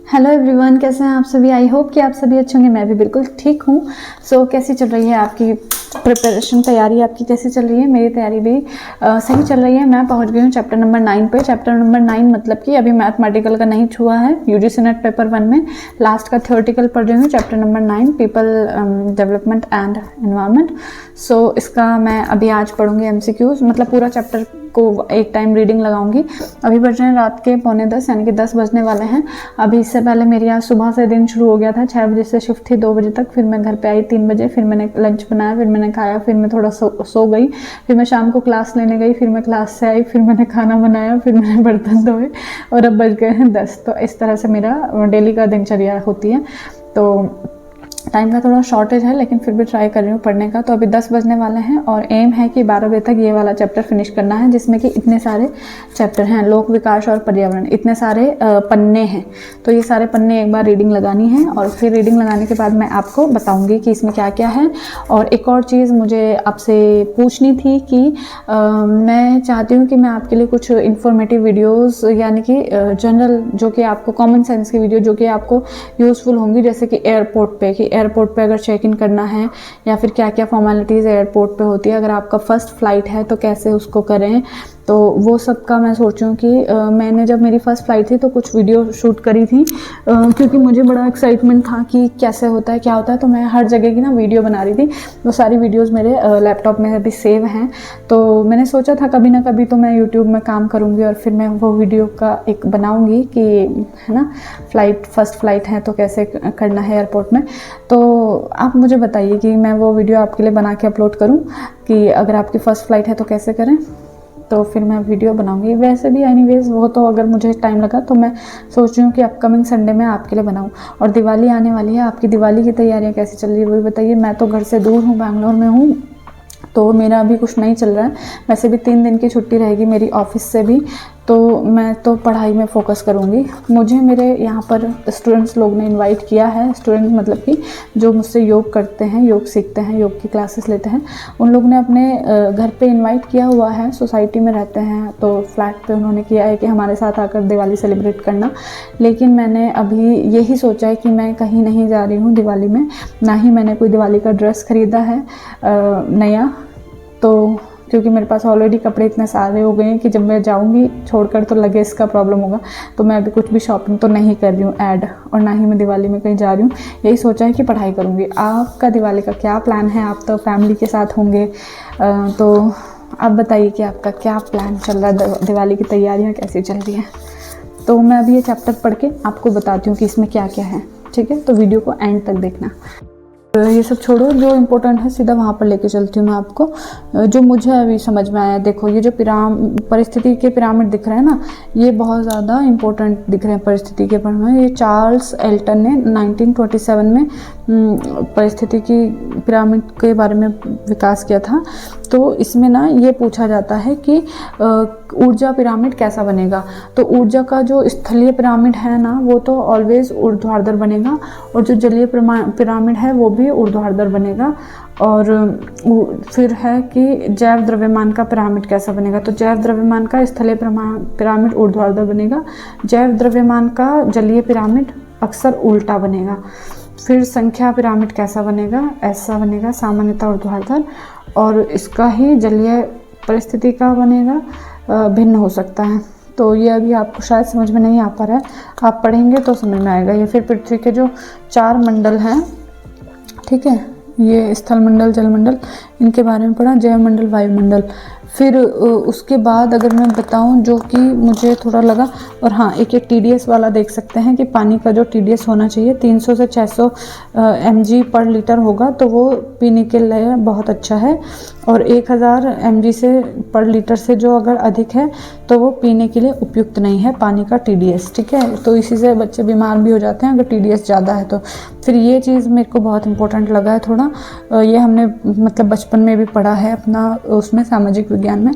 Hello everyone, कैसे हैं आप सभी। आई होप कि आप सभी अच्छे होंगे। मैं भी बिल्कुल ठीक हूँ। सो कैसी चल रही है आपकी प्रिपरेशन, तैयारी आपकी कैसी चल रही है। मेरी तैयारी भी सही चल रही है। मैं पहुँच गई हूँ चैप्टर नंबर 9 पे। चैप्टर नंबर 9 मतलब कि अभी मैथमेटिकल का नहीं छुआ है। यूजीसी नेट पेपर 1 में लास्ट का थ्योरेटिकल पढ़ रही हूँ। Chapter number 9 people development and environment. So इसका मैं अभी आज पढ़ूंगी एमसीक्यूज, मतलब पूरा चैप्टर को एक टाइम रीडिंग लगाऊंगी। अभी बज रहे हैं रात के 9:45, यानी कि 10 बजने वाले हैं। अभी इससे पहले मेरी आज सुबह से दिन शुरू हो गया था। 6 बजे से शिफ्ट थी 2 बजे तक। फिर मैं घर पे आई 3 बजे। फिर मैंने लंच बनाया, फिर मैंने खाया, फिर मैं थोड़ा सो गई। फिर मैं शाम को क्लास लेने गई, फिर मैं क्लास से आई, फिर मैंने खाना बनाया, फिर मैंने बर्तन धोए और अब बज गए हैं 10। तो इस तरह से मेरा डेली का दिनचर्या होती है। तो टाइम का थोड़ा शॉर्टेज है, लेकिन फिर भी ट्राई कर रही हूँ पढ़ने का। तो अभी 10 बजने वाले हैं और एम है कि 12 बजे तक ये वाला चैप्टर फिनिश करना है, जिसमें कि इतने सारे चैप्टर हैं। लोक विकास और पर्यावरण, इतने सारे पन्ने हैं। तो ये सारे पन्ने एक बार रीडिंग लगानी है और फिर रीडिंग लगाने के बाद मैं आपको बताऊंगी कि इसमें क्या क्या है। और एक और चीज़ मुझे आपसे पूछनी थी कि मैं चाहती हूँ कि मैं आपके लिए कुछ इन्फॉर्मेटिव वीडियोज़, यानी कि जनरल, जो कि आपको कॉमन सेंस की वीडियो जो कि आपको यूज़फुल होंगी, जैसे कि एयरपोर्ट पे अगर चेक इन करना है या फिर क्या क्या फॉर्मेलिटीज़ एयरपोर्ट पे होती है। अगर आपका फर्स्ट फ्लाइट है तो कैसे उसको करें, तो वो सब का मैं सोचूं कि मैंने जब मेरी फ़र्स्ट फ्लाइट थी तो कुछ वीडियो शूट करी थी, क्योंकि मुझे बड़ा एक्साइटमेंट था कि कैसे होता है क्या होता है। तो मैं हर जगह की ना वीडियो बना रही थी। वो सारी वीडियोस मेरे लैपटॉप में अभी सेव हैं। तो मैंने सोचा था कभी ना कभी तो मैं यूट्यूब में काम करूँगी और फिर मैं वो वीडियो का एक बनाऊँगी कि, है ना, फर्स्ट फ्लाइट है तो कैसे करना है एयरपोर्ट में। तो आप मुझे बताइए कि मैं वो वीडियो आपके लिए बना के अपलोड करूँ कि अगर आपकी फ़र्स्ट फ्लाइट है तो कैसे करें। तो फिर मैं वीडियो बनाऊंगी। वैसे भी एनीवेज वो तो अगर मुझे टाइम लगा तो मैं सोच रही हूँ कि अपकमिंग संडे में आपके लिए बनाऊँ। और दिवाली आने वाली है, आपकी दिवाली की तैयारियाँ कैसी चल रही है वो भी बताइए। मैं तो घर से दूर हूँ, बैंगलोर में हूँ, तो मेरा अभी कुछ नहीं चल रहा है। वैसे भी 3 दिन की छुट्टी रहेगी मेरी ऑफिस से भी, तो मैं तो पढ़ाई में फ़ोकस करूँगी। मुझे मेरे यहाँ पर स्टूडेंट्स लोग ने इनवाइट किया है, स्टूडेंट मतलब कि जो मुझसे योग करते हैं, योग सीखते हैं, योग की क्लासेस लेते हैं, उन लोग ने अपने घर पे इनवाइट किया हुआ है। सोसाइटी में रहते हैं तो फ्लैट पे उन्होंने किया है कि हमारे साथ आकर दिवाली सेलिब्रेट करना। लेकिन मैंने अभी यही सोचा है कि मैं कहीं नहीं जा रही हूँ दिवाली में, ना ही मैंने कोई दिवाली का ड्रेस ख़रीदा है नया, तो क्योंकि मेरे पास ऑलरेडी कपड़े इतने सारे हो गए हैं कि जब मैं जाऊंगी छोड़कर तो लगेज का प्रॉब्लम होगा। तो मैं अभी कुछ भी शॉपिंग तो नहीं कर रही हूँ ऐड, और ना ही मैं दिवाली में कहीं जा रही हूँ। यही सोचा है कि पढ़ाई करूँगी। आपका दिवाली का क्या प्लान है? आप तो फैमिली के साथ होंगे, तो आप बताइए कि आपका क्या प्लान चल रहा है, दिवाली की तैयारियाँ कैसी चल रही हैं। तो मैं अभी ये चैप्टर पढ़ के आपको बताती हूँ कि इसमें क्या क्या है, ठीक है। तो वीडियो को एंड तक देखना। ये सब छोड़ो, जो इम्पोर्टेंट है सीधा वहाँ पर लेके चलती हूँ मैं आपको, जो मुझे अभी समझ में आया। देखो, ये जो परिस्थिति के पिरामिड दिख रहे हैं ना, ये बहुत ज़्यादा इम्पोर्टेंट दिख रहे हैं परिस्थिति के बारे में। ये चार्ल्स एल्टन ने 1927 में परिस्थिति की पिरामिड के बारे में विकास किया था। तो इसमें ना ये पूछा जाता है कि ऊर्जा पिरामिड कैसा बनेगा। तो ऊर्जा का जो स्थलीय पिरामिड है ना, वो तो ऑलवेज ऊर्ध्वाधर बनेगा, और जो जलीय पिरामिड है वो भी ऊर्ध्वाधर बनेगा। और फिर है कि जैव द्रव्यमान का पिरामिड कैसा बनेगा। तो जैव द्रव्यमान का स्थलीय पिरामिड ऊर्ध्वाधर बनेगा, जैव द्रव्यमान का जलीय पिरामिड अक्सर उल्टा बनेगा। फिर संख्या पिरामिड कैसा बनेगा, ऐसा बनेगा, सामान्यतः ऊर्ध्वाधर। और इसका ही जलीय परिस्थिति का बनेगा, भिन्न हो सकता है। तो ये अभी आपको शायद समझ में नहीं आ पा रहा है, आप पढ़ेंगे तो समझ में आएगा। ये फिर पृथ्वी के जो 4 मंडल हैं, ठीक है, ये स्थल मंडल, जल मंडल, इनके बारे में पढ़ा, जैव मंडल, वायुमंडल। फिर उसके बाद अगर मैं बताऊं जो कि मुझे थोड़ा लगा, और हाँ, एक TDS वाला देख सकते हैं कि पानी का जो TDS होना चाहिए 300 से 600 mg पर लीटर होगा, तो वो पीने के लिए बहुत अच्छा है। और 1000 mg से पर लीटर से जो अगर अधिक है तो वो पीने के लिए उपयुक्त नहीं है पानी का TDS, ठीक है। तो इसी से बच्चे बीमार भी हो जाते हैं अगर TDS ज़्यादा है तो। फिर ये चीज़ मेरे को बहुत इंपॉर्टेंट लगा है थोड़ा, ये हमने मतलब बचपन में भी पढ़ा है अपना उसमें सामाजिक विज्ञान में,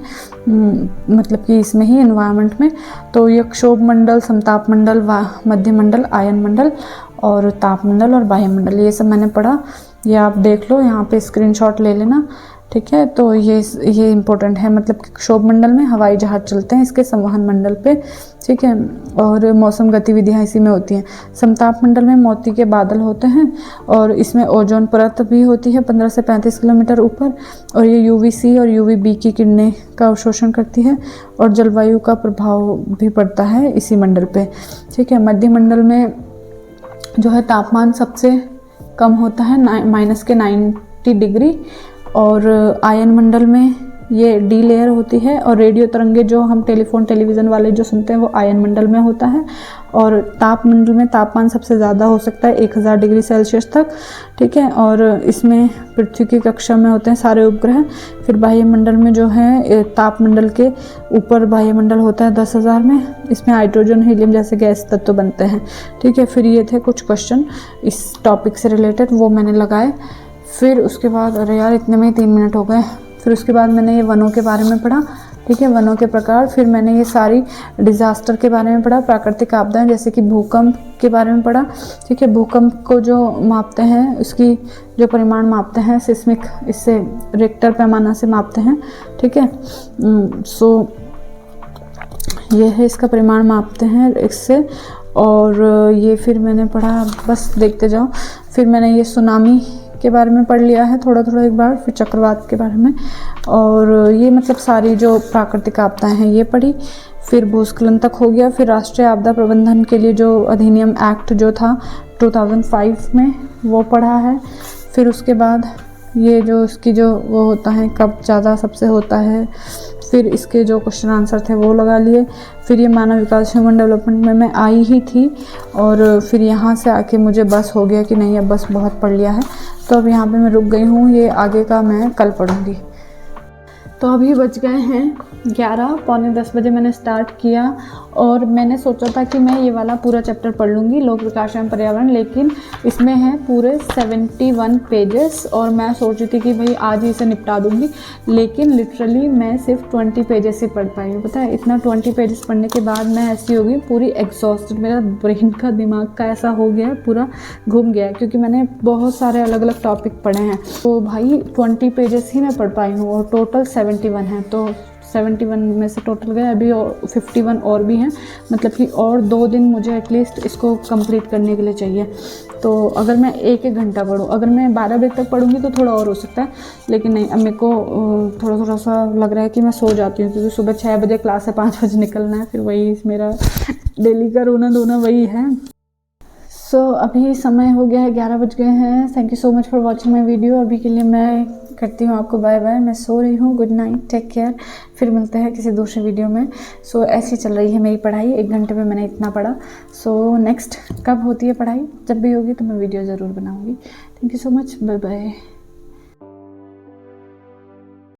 मतलब कि इसमें ही एनवायरनमेंट में। तो ये क्षोभ मंडल, समताप मंडल, मध्य मंडल, आयन मंडल और ताप मंडल और वायुमंडल, ये सब मैंने पढ़ा। ये आप देख लो, यहाँ पे स्क्रीनशॉट ले लेना, ठीक है। तो ये इम्पोर्टेंट है, मतलब कि क्षोभ मंडल में हवाई जहाज चलते हैं इसके संवहन मंडल पे, ठीक है। और मौसम गतिविधियाँ इसी में होती हैं। समताप मंडल में मोती के बादल होते हैं और इसमें ओजोन परत भी होती है 15 से 35 किलोमीटर ऊपर, और ये UVC और UVB की किरणें का अवशोषण करती है और जलवायु का प्रभाव भी पड़ता है इसी मंडल पे, ठीक है। मध्य मंडल में जो है तापमान सबसे कम होता है -90 डिग्री, और आयन मंडल में ये D लेयर होती है, और रेडियो तरंगे जो हम टेलीफोन टेलीविज़न वाले जो सुनते हैं वो आयन मंडल में होता है। और ताप मंडल में तापमान सबसे ज़्यादा हो सकता है 1000 डिग्री सेल्सियस तक, ठीक है। और इसमें पृथ्वी की कक्षा में होते हैं सारे उपग्रह। फिर वायुमंडल में जो है तापमंडल के ऊपर वायुमंडल होता है 10,000 में, इसमें हाइड्रोजन हीलियम जैसे गैस तत्व बनते हैं, ठीक है। फिर ये थे कुछ क्वेश्चन इस टॉपिक से रिलेटेड, वो मैंने लगाए। फिर उसके बाद अरे यार इतने में ही 3 मिनट हो गए। फिर उसके बाद मैंने ये वनों के बारे में पढ़ा, ठीक है, वनों के प्रकार। फिर मैंने ये सारी डिज़ास्टर के बारे में पढ़ा, प्राकृतिक आपदाएं जैसे कि भूकंप के बारे में पढ़ा, ठीक है। भूकंप को जो मापते हैं, उसकी जो परिमाण मापते हैं सिस्मिक, इससे रिक्टर पैमाना से मापते हैं, ठीक है। सो ये है, इसका परिमाण मापते हैं इससे। और ये फिर मैंने पढ़ा, बस देखते जाओ। फिर मैंने ये सुनामी के बारे में पढ़ लिया है थोड़ा थोड़ा एक बार, फिर चक्रवात के बारे में, और ये मतलब सारी जो प्राकृतिक आपदाएं हैं ये पढ़ी। फिर भूस्खलन तक हो गया। फिर राष्ट्रीय आपदा प्रबंधन के लिए जो अधिनियम एक्ट जो था 2005 में वो पढ़ा है। फिर उसके बाद ये जो इसकी जो वो होता है कब ज़्यादा सबसे होता है, फिर इसके जो क्वेश्चन आंसर थे वो लगा लिए। फिर ये मानव विकास ह्यूमन डेवलपमेंट में मैं आई ही थी, और फिर यहाँ से आके मुझे बस हो गया कि नहीं अब बस बहुत पढ़ लिया है, तो अब यहाँ पे मैं रुक गई हूँ। ये आगे का मैं कल पढ़ूँगी। तो अभी बज गए हैं 11, पौने 10 बजे मैंने स्टार्ट किया, और मैंने सोचा था कि मैं ये वाला पूरा चैप्टर पढ़ लूँगी, लोक विकास एवं पर्यावरण, लेकिन इसमें है पूरे 71 पेजेस, और मैं सोच रही थी कि भाई आज ही इसे निपटा दूँगी, लेकिन लिटरली मैं सिर्फ 20 पेजेस ही पढ़ पाई हूँ। पता है, इतना 20 पेजेस पढ़ने के बाद मैं ऐसी हो गई पूरी एग्जॉस्टेड, मेरा ब्रेन का दिमाग का ऐसा हो गया पूरा घूम गया, क्योंकि मैंने बहुत सारे अलग अलग टॉपिक पढ़े हैं। तो भाई 20 पेजेस ही मैं पढ़ पाई हूँ, और टोटल 71 हैं, तो 71 में से टोटल गए अभी 51 और भी हैं, मतलब कि और 2 दिन मुझे एटलीस्ट इसको कंप्लीट करने के लिए चाहिए। तो अगर मैं 1-1 घंटा पढूँ, अगर मैं 12 बजे तक पढ़ूँगी तो थोड़ा और हो सकता है, लेकिन नहीं, अब मेरे को थोड़ा सा लग रहा है कि मैं सो जाती हूँ, क्योंकि सुबह 6 बजे क्लास है, 5 बजे निकलना है, फिर वही मेरा डेली का रोना धोना वही है। सो अभी समय हो गया है, 11 बज गए हैं। Thank you so much for watching my video. अभी के लिए मैं करती हूँ आपको बाय बाय, मैं सो रही हूँ। Good night, take care. फिर मिलते हैं किसी दूसरे वीडियो में। सो ऐसी चल रही है मेरी पढ़ाई, 1 घंटे में मैंने इतना पढ़ा। सो नेक्स्ट कब होती है पढ़ाई, जब भी होगी तो मैं वीडियो ज़रूर बनाऊँगी। Thank you so much, bye bye.